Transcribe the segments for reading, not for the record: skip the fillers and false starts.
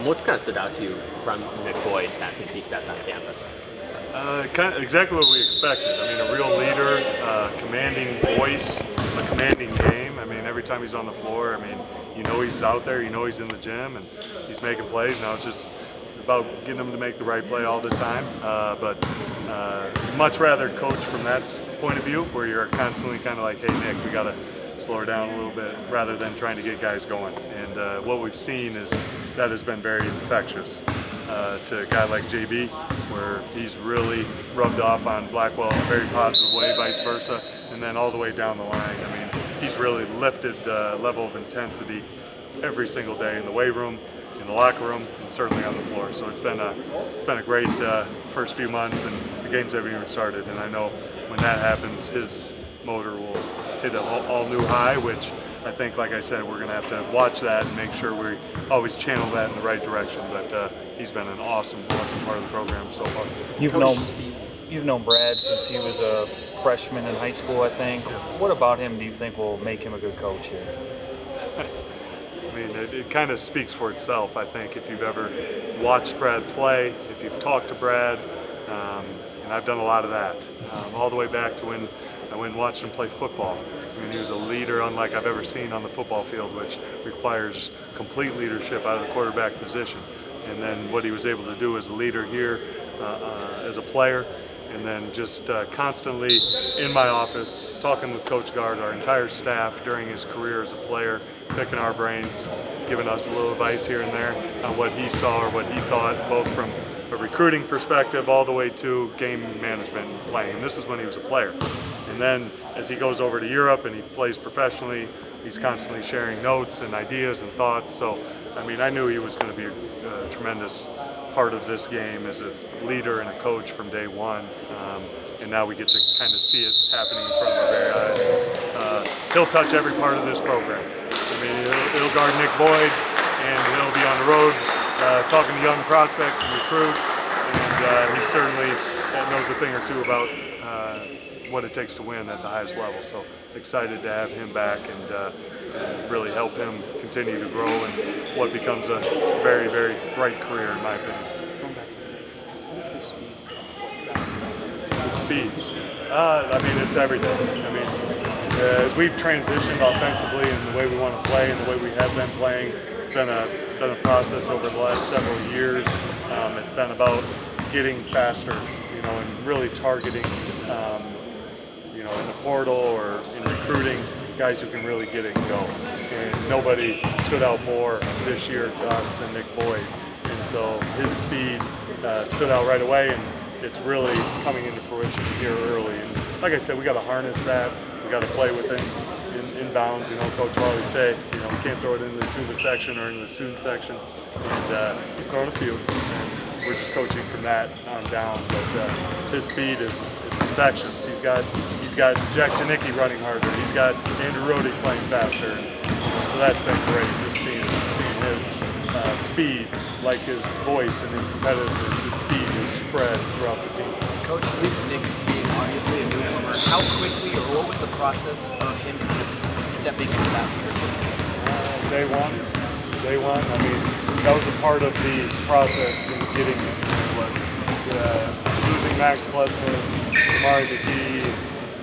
What's kind of stood out to you from Nick Boyd since he stepped on campus? Kind of exactly what we expected. I mean, a real leader, commanding voice, a commanding game. I mean, every time he's on the floor, I mean, you know he's out there, you know he's in the gym, and he's making plays. Now it's just about getting him to make the right play all the time. But much rather coach from that point of view, where you're constantly kind of like, hey, Nick, we got to slow her down a little bit, rather than trying to get guys going. And what we've seen is that has been very infectious. To a guy like JB, where he's really rubbed off on Blackwell in a very positive way, vice versa, and then all the way down the line. I mean, he's really lifted the level of intensity every single day in the weight room, in the locker room, and certainly on the floor. So it's been a great first few months, and the games haven't even started. And I know when that happens, his motor will hit an all-new high, which I think, like I said, we're going to have to watch that and make sure we always channel that in the right direction. But he's been an awesome part of the program so far. You've known Brad since he was a freshman in high school, I think. What about him do you think will make him a good coach here? I mean, it kind of speaks for itself, I think, if you've ever watched Brad play, if you've talked to Brad, and I've done a lot of that, all the way back to when I went and watched him play football. I mean, he was a leader unlike I've ever seen on the football field, which requires complete leadership out of the quarterback position. And then what he was able to do as a leader here, as a player, and then just constantly in my office, talking with Coach Gard, our entire staff during his career as a player, picking our brains, giving us a little advice here and there on what he saw or what he thought, both from a recruiting perspective all the way to game management and playing. And this is when he was a player. And then as he goes over to Europe and he plays professionally, he's constantly sharing notes and ideas and thoughts. So, I mean, I knew he was going to be a tremendous part of this game as a leader and a coach from day one. And now we get to kind of see it happening in front of our very eyes. He'll touch every part of this program. I mean, he'll guard Nick Boyd, and he'll be on the road talking to young prospects and recruits. And he certainly knows a thing or two about what it takes to win at the highest level. So excited to have him back and really help him continue to grow in what becomes a very, very bright career, in my opinion. What is his speed? His speed? I mean, it's everything. I mean, as we've transitioned offensively in the way we want to play and the way we have been playing, it's been a process over the last several years. It's been about getting faster, and really targeting, in the portal or in recruiting, guys who can really get it and go. And nobody stood out more this year to us than Nick Boyd. And so his speed stood out right away, and it's really coming into fruition here early. And like I said, we got to harness that. We got to play with him in bounds. Coach will always say, we can't throw it into the tuba section or into the student section. And he's thrown a few. And we're just coaching from that on down. But his speed it's infectious. He's got Jack Janicki running harder. He's got Andrew Rohde playing faster. And so that's been great, just seeing his speed, like his voice and his competitiveness. His speed is spread throughout the team. Coach, with Nick being obviously a newcomer, how quickly or what was the process of him kind of stepping into that leadership? Day one. I mean, that was a part of the process in getting him. Was losing Max Klesman, Amari McGee,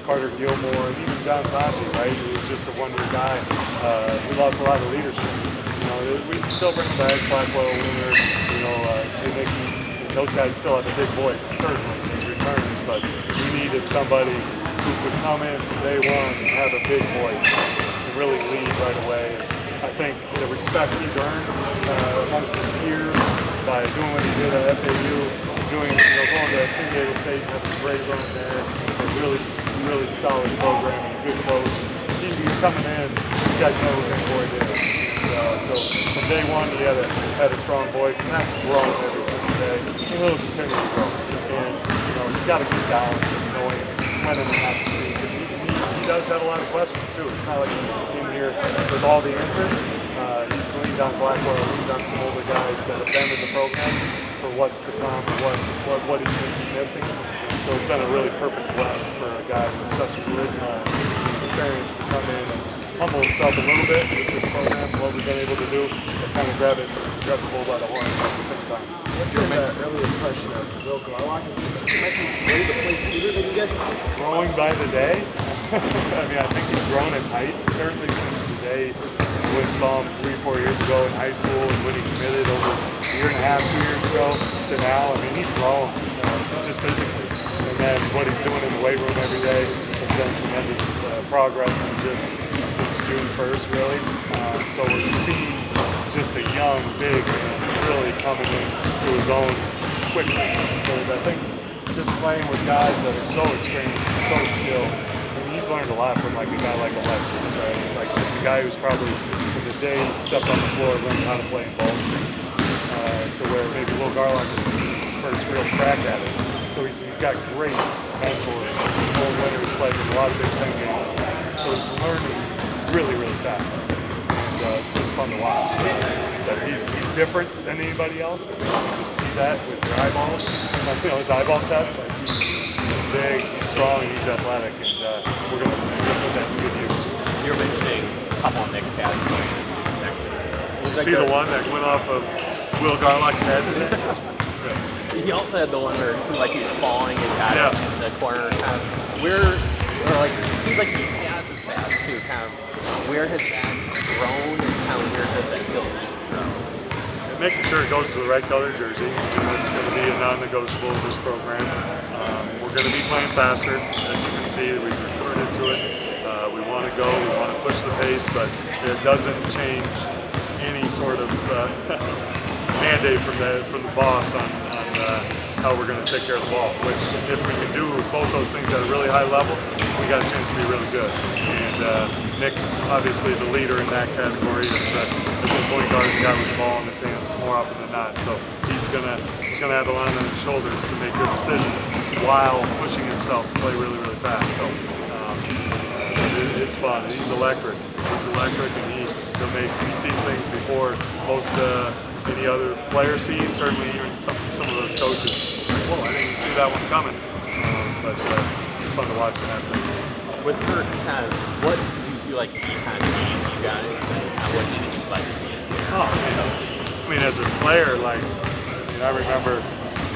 Carter Gilmore, and even John Taji, right? He was just a one-year guy. We lost a lot of leadership. We still bring back Blackwell, Winner, Janicki. Those guys still have a big voice, certainly, as returners, but we needed somebody who could come in from day one and have a big voice and really lead right away. I think the respect he's earned amongst his peers by doing what he did at FAU, going to San Diego State and having a great run there, a really solid program and a good coach. He's coming in. These guys know who Nick Boyd is. So from day one, he had a strong voice, and that's grown every single day, and it'll continue to grow. And it's got a good balance of knowing when and not to speak. And he does have a lot of questions too. It's not like he's in here with all the answers. He's leaned on Blackwell, leaned on some older guys that have been in the program for what's to come, what he may be missing. And so it's been a really perfect blend for a guy with such charisma and experience to come in and humble himself a little bit with this program, what we've been able to do, and kind of grab the bull by the horns at the same time. What's your early impression of Will Garlock? He might be ready to play sooner than you guys think? Growing by the day. I mean, I think he's grown in height, certainly since the day when we saw him 3-4 years ago in high school and when he committed over a year and a half, 2 years ago to now. I mean, he's grown just physically. And then what he's doing in the weight room every day has been tremendous progress in just since June 1st, really. So we're seeing just a young, big man really coming into his own quickly. But I think just playing with guys that are so experienced and so skilled, I mean, he's learned a lot from like a guy like Alexis, right? Like just a guy who's probably, from the day he stepped on the floor, learned how to play in ball screens, to where maybe Will Garlock, this is his first real crack at it. So he's got great mentors, old winners, played in a lot of Big Ten games. So he's learning really, really fast. And it's fun to watch. But he's different than anybody else. You just see that with your eyeballs. Like, you know, the eyeball test, like he's big, he's strong, he's athletic, and we're going to put that to good use. You were mentioning a couple of next guys going into the second. Did you see the one that went off of Will Garlock's head? He also had the one where it seemed like he was falling and got Yeah. in the corner. Kind of where, or like, it seems like he passes fast too. Kind of where has that grown and kind of where does that still need to grow? And making sure it goes to the right color jersey. That's going to be a non-negotiable of this program. We're going to be playing faster. As you can see, we've recruited to it. We want to go, we want to push the pace, but it doesn't change any sort of mandate from the boss on how we're going to take care of the ball, which if we can do both those things at a really high level, we got a chance to be really good. And Nick's obviously the leader in that category as the point guard, the guy with the ball in his hands more often than not. So he's gonna have a line on his shoulders to make good decisions while pushing himself to play really, really fast. So it's fun. He's electric. And he sees things before most any other player sees. Certainly even some of those coaches say, "Whoa, I didn't even see that one coming." But he's fun to watch in that sense. With her, kind of, what do you feel like he kind of changed you guys, and what do you think his legacy is here? I mean, as a player, like, I remember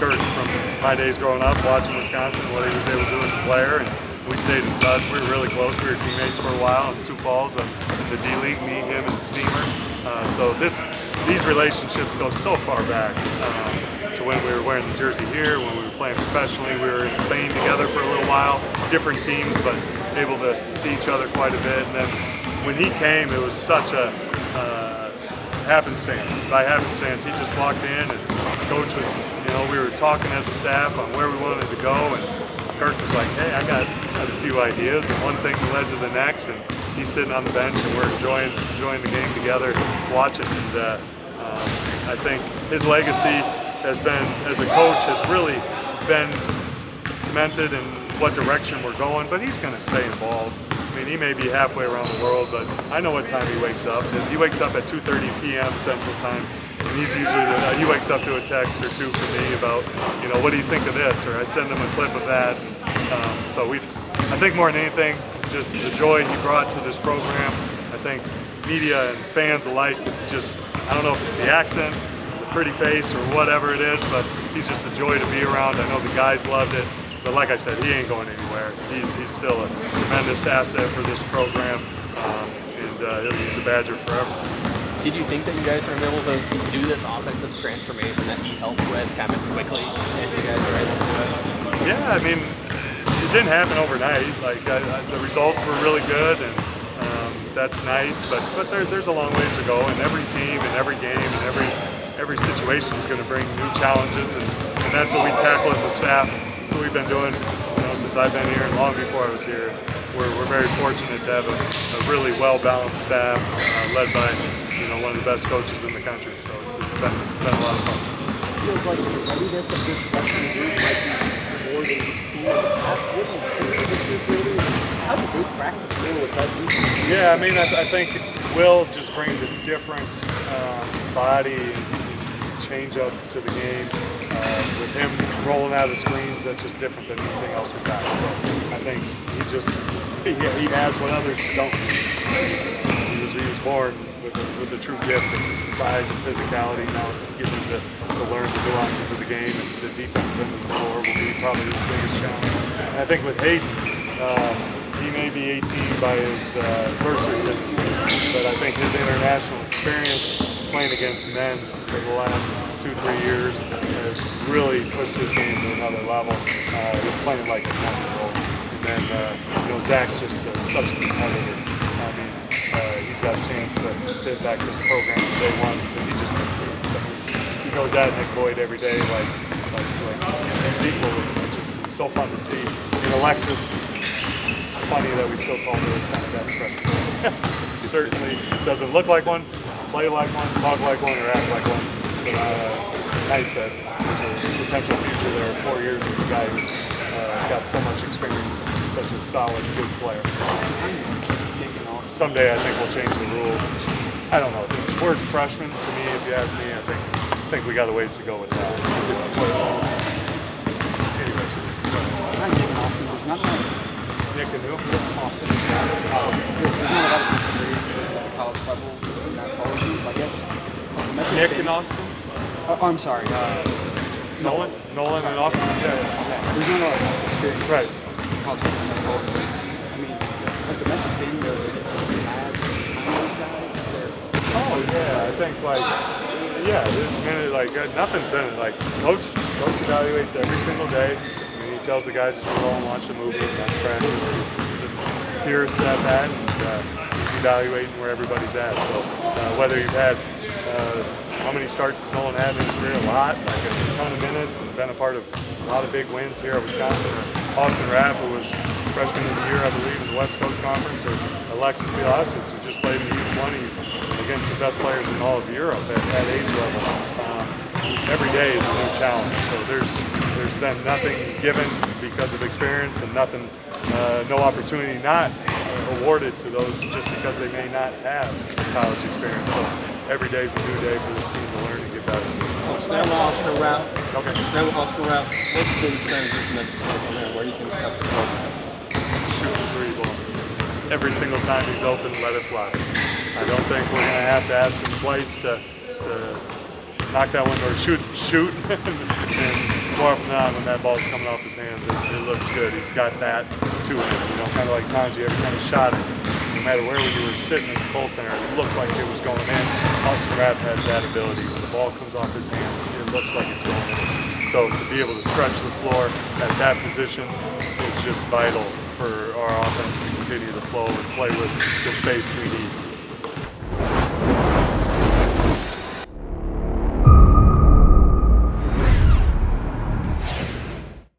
Kurt from my days growing up watching Wisconsin, what he was able to do as a player, and we stayed in touch. We were really close. We were teammates for a while in Sioux Falls in the D League, me, him, and Steamer. So these relationships go so far back to when we were wearing the jersey here, when we were playing professionally. We were in Spain together for a little while, different teams, but able to see each other quite a bit. And then when he came, it was such a happenstance. By happenstance, he just walked in, and Coach was, we were talking as a staff on where we wanted to go, and Kirk was like, "Hey, I got a few ideas," and one thing led to the next, and he's sitting on the bench, and we're enjoying the game together, watching. And I think his legacy has been, as a coach, has really been cemented in what direction we're going, but he's going to stay involved. I mean, he may be halfway around the world, but I know what time he wakes up. He wakes up at 2:30 p.m. Central Time, and he's usually he wakes up to a text or two from me about, what do you think of this? Or I send him a clip of that. So I think more than anything, just the joy he brought to this program. I think media and fans alike just, I don't know if it's the accent, the pretty face, or whatever it is, but he's just a joy to be around. I know the guys loved it. But like I said, he ain't going anywhere. He's still a tremendous asset for this program, and he's a Badger forever. Did you think that you guys were able to do this offensive transformation that he helped with kind of as quickly as you guys were able to do it? Yeah, I mean, it didn't happen overnight. Like the results were really good, and that's nice. But there's a long ways to go, and every team and every game and every situation is going to bring new challenges, and that's what we tackle as a staff. That's what we've been doing, since I've been here and long before I was here. We're very fortunate to have a really well-balanced staff led by one of the best coaches in the country. So it's been a lot of fun. It feels like the readiness of this freshman group might be more than we've seen in the past. What have you seen from this group lately? How did they practice dealing with that group? Yeah, I mean, I think Will just brings a different body and change-up to the game. With him rolling out of screens, that's just different than anything else we've got. So I think he has what others don't. He was born with the true gift of size and physicality. Now it's getting him to learn the nuances of the game, and the defensive end of the floor will be probably his biggest challenge. And I think with Hayden, he may be 18 by his birth certificate, but I think his international experience playing against men for the last 2-3 years has really pushed his game to another level. He's playing like a 9-year-old. And then, Zach's just such a competitor. I mean, he's got a chance to impact this program from day one because he just competes. I mean, he goes at Nick Boyd every day like he's equal, which is so fun to see. And Alexis, it's funny that we still call her this kind of best freshman. Certainly doesn't look like one, play like one, talk like one, or act like one. But it's nice that there's a potential future there. 4 years with a guy who's got so much experience and is such a solid, good player. Someday I think we'll change the rules. I don't know. This word freshman, to me, if you ask me, I think we got a ways to go with that. Anyways. Not Nick and Austin. There's not like Nick and who? Austin. There's not a lot of experience at the college level in that college group. I guess the message Nick been, and Austin? I'm sorry. Nolan and Austin? Yeah. There's not a lot of experience. Right. In college level in that college group. I mean, has the message been that it's bad behind those guys? Oh yeah, I think there's been nothing's been coach evaluates every single day. I mean, he tells the guys to go and watch the movie. That's practice. He's a purist at that, and he's evaluating where everybody's at. So whether you've had how many starts has Nolan had in his career? A lot, like a ton of minutes, and been a part of a lot of big wins here at Wisconsin. Or Austin Rapp, who was freshman of the year, I believe, in the West Coast Conference, or Alexis Biasis, who just played in the U20s against the best players in all of Europe at age level. Every day is a new challenge. So there's been nothing given because of experience, and nothing, no opportunity not awarded to those just because they may not have college experience. So every day is a new day for this team to learn and get better. Stay with Oscar Rapp. Okay. Stay with Oscar Rapp. What's the biggest transition that you see from him where he can help the program? Shoot the three ball. Every single time he's open, let it fly. I don't think we're going to have to ask him twice to knock that one or shoot. And more often than not, when that ball's coming off his hands, it looks good. He's got that to him. Kind of like Tanji, every time he shot it, no matter where you were sitting in the Kohl Center, it looked like it was going in. Austin Rapp has that ability. When the ball comes off his hands, it looks like it's going in. So to be able to stretch the floor at that position is just vital for our offense to continue to flow and play with the space we need.